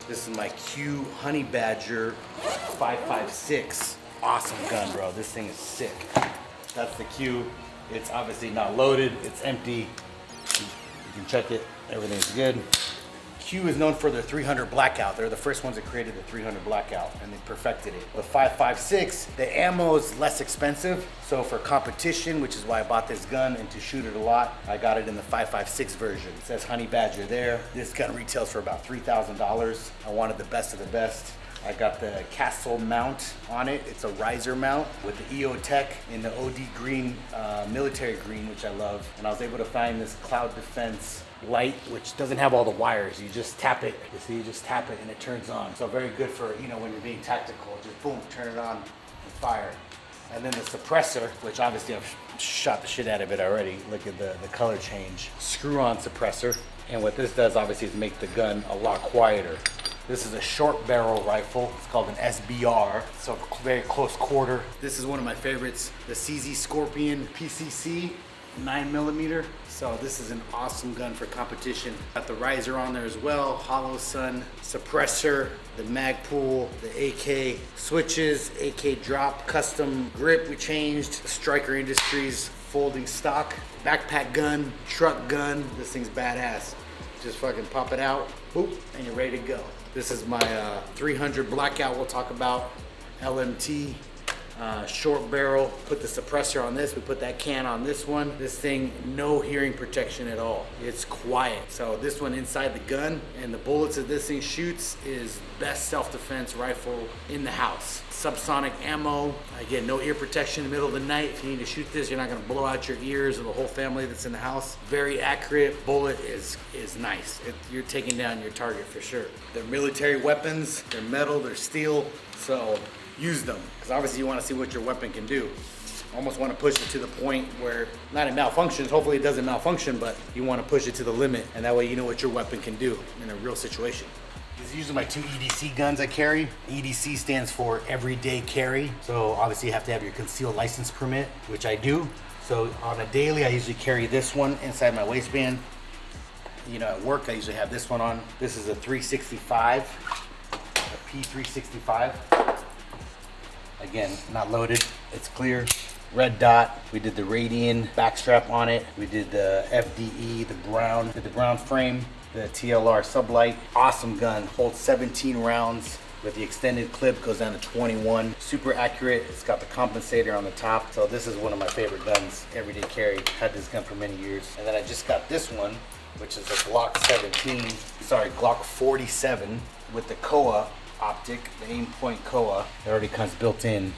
This is my Q Honey Badger 556. Awesome gun, bro. This thing is sick. That's the Q. It's obviously not loaded. It's empty. You can check it. Everything's good. Q is known for their 300 Blackout. They're the first ones that created the 300 Blackout, and they perfected it. The 556, the ammo is less expensive. So for competition, which is why I bought this gun, and to shoot it a lot, I got it in the 556 version. It says Honey Badger there. This gun retails for about $3,000. I wanted the best of the best. I got the Castle mount on it. It's a riser mount with the EO Tech in the OD green, military green, which I love. And I was able to find this Cloud Defense light, which doesn't have all the wires. You just tap it. You see, you just tap it and it turns on. So very good for, you know, when you're being tactical. Just boom, turn it on and fire. And then the suppressor, which obviously I've shot the shit out of it already. Look at the color change. Screw-on suppressor. And what this does obviously is make the gun a lot quieter. This is a short barrel rifle. It's called an SBR, so very close quarter. This is one of my favorites, the CZ Scorpion PCC 9mm. So this is an awesome gun for competition. Got the riser on there as well, hollow sun, suppressor, the mag pull, the AK switches, AK drop, custom grip we changed, Striker Industries folding stock, backpack gun, truck gun. This thing's badass. Just fucking pop it out, boop, and you're ready to go. This is my 300 Blackout we'll talk about, LMT, short barrel. Put the suppressor on this, we put that can on this one. This thing, no hearing protection at all. It's quiet. So this one inside the gun and the bullets that this thing shoots is best self-defense rifle in the house. Subsonic ammo. Again, no ear protection in the middle of the night. If you need to shoot this, you're not gonna blow out your ears or the whole family that's in the house. Very accurate. Bullet is nice. You're taking down your target for sure. They're military weapons. They're metal, they're steel. So use them, because obviously you wanna see what your weapon can do. Almost wanna push it to the point where, not it malfunctions, hopefully it doesn't malfunction, but you wanna push it to the limit, and that way you know what your weapon can do in a real situation. These are usually my 2 EDC guns I carry. EDC stands for everyday carry. So obviously you have to have your concealed license permit, which I do. So on a daily, I usually carry this one inside my waistband. You know, at work, I usually have this one on. This is a 365, a P365. Again, not loaded, it's clear. Red dot, we did the Radian backstrap on it. We did the FDE, the brown frame. The TLR sublight, awesome gun, holds 17 rounds with the extended clip, goes down to 21. Super accurate, it's got the compensator on the top. So this is one of my favorite guns, everyday carry. Had this gun for many years. And then I just got this one, which is a Glock 47 with the Koa optic, the aim point Koa. It already comes built in.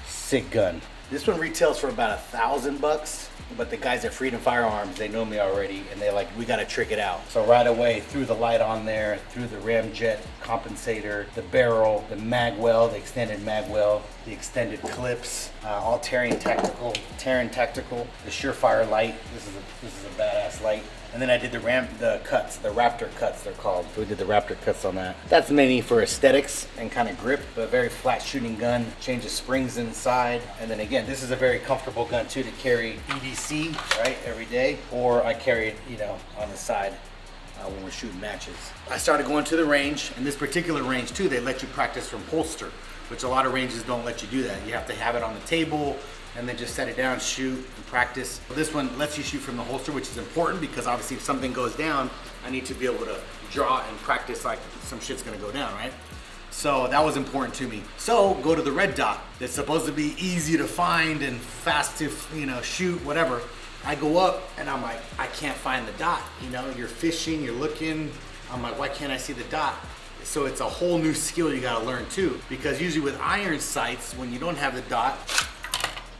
Sick gun. This one retails for about $1,000, but the guys at Freedom Firearms, they know me already, and they're like, we gotta trick it out. So right away, threw the light on there, threw the ramjet compensator, the barrel, the magwell, the extended magwell, the extended clips, all Terran tactical, the Surefire light. This is a badass light. And then I did the Raptor cuts they're called. So we did the Raptor cuts on that. That's mainly for aesthetics and kind of grip, but a very flat shooting gun. Changes springs inside. And then again, this is a very comfortable gun too to carry EDC, right, every day. Or I carry it, you know, on the side when we're shooting matches. I started going to the range. In this particular range too, they let you practice from holster, which a lot of ranges don't let you do that. You have to have it on the table and then just set it down, shoot, and practice. This one lets you shoot from the holster, which is important because obviously if something goes down, I need to be able to draw and practice like some shit's gonna go down, right? So that was important to me. So go to the red dot. It's supposed to be easy to find and fast to, you know, shoot, whatever. I go up and I'm like, I can't find the dot. You know, you're fishing, you're looking. I'm like, why can't I see the dot? So it's a whole new skill you gotta learn too. Because usually with iron sights, when you don't have the dot,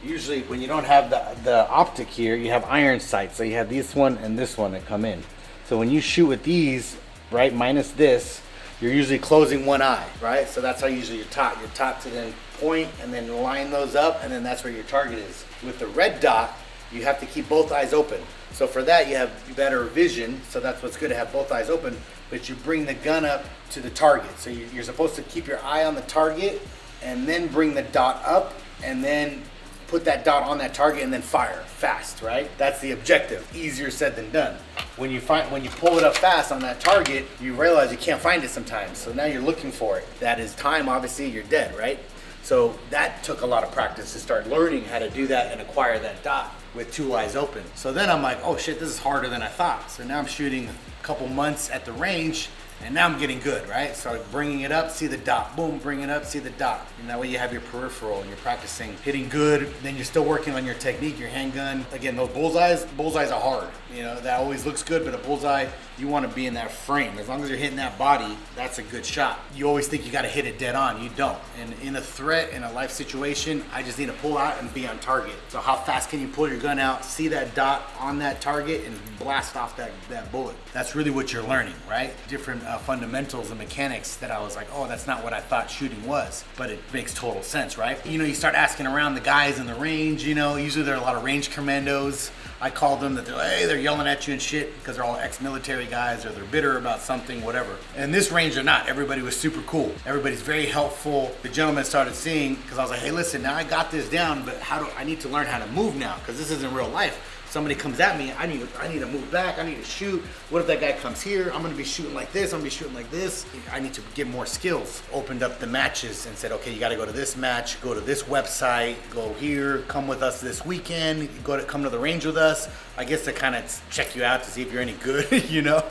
usually when you don't have the optic here, you have iron sights. So you have this one and this one that come in. So when you shoot with these, right, minus this, you're usually closing one eye, right? So that's how usually you're taught. You're taught to then point and then line those up, and then that's where your target is. With the red dot, you have to keep both eyes open. So for that, you have better vision. So that's what's good to have both eyes open, but you bring the gun up to the target. So you're supposed to keep your eye on the target and then bring the dot up and then put that dot on that target and then fire fast, right? That's the objective. Easier said than done. when you pull it up fast on that target, you realize you can't find it sometimes. So now you're looking for it. That is time, obviously, you're dead, right? So that took a lot of practice to start learning how to do that and acquire that dot with two eyes open. So then I'm like, oh shit, this is harder than I thought. So now I'm shooting a couple months at the range, and now I'm getting good, right? So bringing it up, see the dot, boom, bring it up, see the dot. And that way you have your peripheral and you're practicing hitting good. Then you're still working on your technique, your handgun. Again, those bullseyes are hard. You know, that always looks good, but a bullseye, you want to be in that frame. As long as you're hitting that body, that's a good shot. You always think you got to hit it dead on. You don't. And in a threat, in a life situation, I just need to pull out and be on target. So how fast can you pull your gun out, see that dot on that target, and blast off that bullet? That's really what you're learning, right? Different fundamentals and mechanics that I was like, oh, that's not what I thought shooting was, but it makes total sense, right? You know, you start asking around the guys in the range, you know, usually there are a lot of range commandos. I call them that they're like, hey, they're yelling at you and shit because they're all ex-military guys or they're bitter about something, whatever. And this range they're not. Everybody was super cool. Everybody's very helpful. The gentleman started seeing, because I was like, hey, listen, now I got this down, but I need to learn how to move now because this isn't real life. Somebody comes at me, I need to move back, I need to shoot. What if that guy comes here? I'm gonna be shooting like this, I'm gonna be shooting like this. I need to get more skills. Opened up the matches and said, okay, you gotta go to this match, go to this website, go here, come with us this weekend, come to the range with us. I guess to kind of check you out to see if you're any good, you know?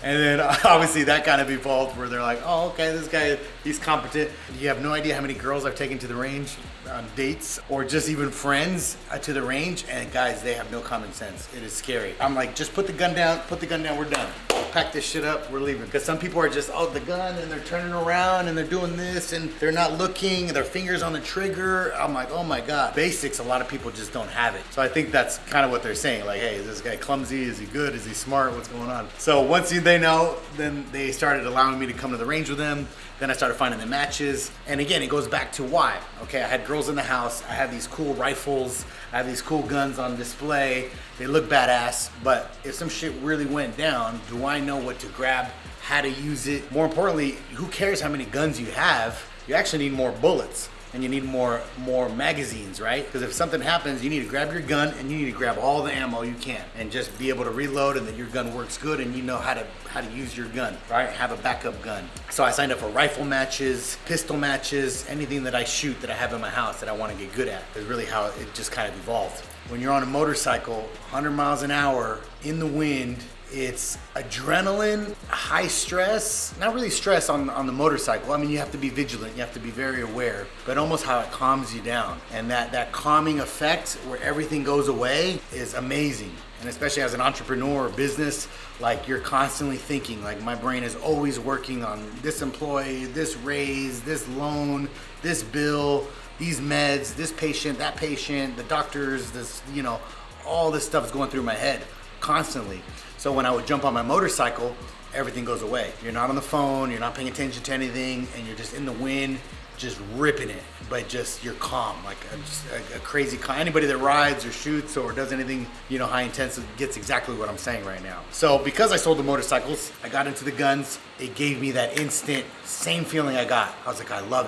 And then obviously that kind of evolved where they're like, oh, okay, this guy, he's competent. You have no idea how many girls I've taken to the range on dates or just even friends to the range, and guys, they have no common sense. It is scary. I'm like, just put the gun down, we're done. Pack this shit up, we're leaving. Because some people are just, oh, the gun, and they're turning around and they're doing this and they're not looking, their fingers on the trigger. I'm like, oh my God. Basics, a lot of people just don't have it. So I think that's kind of what they're saying. Like, hey, is this guy clumsy? Is he good? Is he smart? What's going on? So once they know, then they started allowing me to come to the range with them. Then I started finding the matches. And again, it goes back to why. Okay, I had girls in the house. I have these cool rifles. I have these cool guns on display. They look badass, but if some shit really went down, do I know what to grab, how to use it? More importantly, who cares how many guns you have? You actually need more bullets. And you need more magazines, right? Because if something happens, you need to grab your gun and you need to grab all the ammo you can and just be able to reload, and that your gun works good and you know how to use your gun, right? Have a backup gun. So I signed up for rifle matches, pistol matches, anything that I shoot that I have in my house that I want to get good at. Is really how it just kind of evolved. When you're on a motorcycle, 100 miles an hour in the wind, it's adrenaline, high stress, not really stress on the motorcycle. I mean, you have to be vigilant, you have to be very aware, but almost how it calms you down. And that calming effect where everything goes away is amazing. And especially as an entrepreneur or business, like you're constantly thinking, like my brain is always working on this employee, this raise, this loan, this bill, these meds, this patient, that patient, the doctors, this, you know, all this stuff is going through my head constantly. So when I would jump on my motorcycle, everything goes away. You're not on the phone, you're not paying attention to anything, and you're just in the wind, just ripping it. But just, you're calm, like a crazy calm. Anybody that rides or shoots or does anything, you know, high intensive gets exactly what I'm saying right now. So because I sold the motorcycles, I got into the guns. It gave me that instant, same feeling I got. I was like, I love it.